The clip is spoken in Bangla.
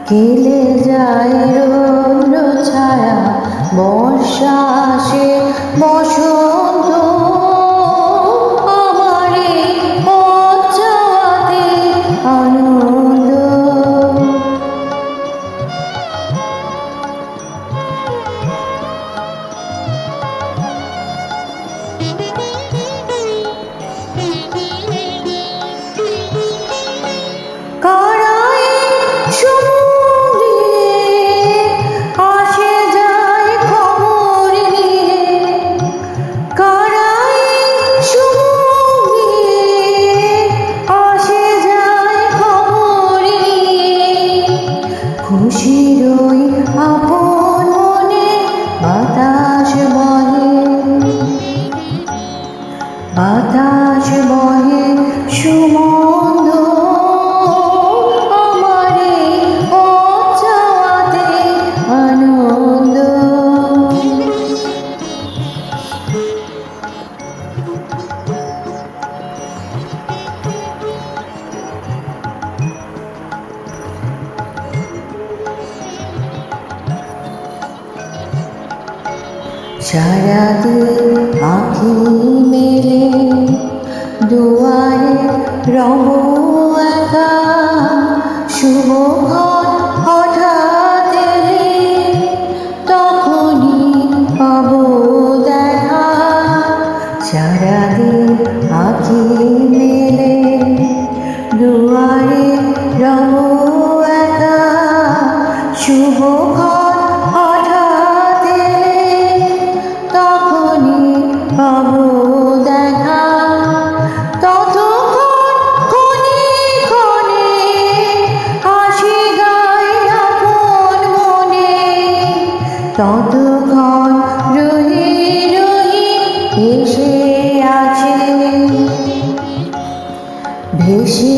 খেলে যায় রৌদ্র ছায়া, বর্ষা আসে বসন্ত, আমার এই পথ চলাতে আনন্দ। খুশির ওই আপন মনে বাতাস বহে, বাতাস বহে সুমন্দ, আমার এই পথ চলাতে আনন্দ। সারাদিন আঁখি মেলে দুয়ারে রব একা, শুভক্ষণ হঠাৎ এলে তখনই পাব দেখা। সারাদিন আঁখি মেলে দুয়ারে রব একা, শুভক্ষণ পাব দেখা। ততক্ষণ ক্ষণে ক্ষণে হাসি গায় আপন মনে, ততক্ষণ রহি রহি ভেসে আছে, ভেসে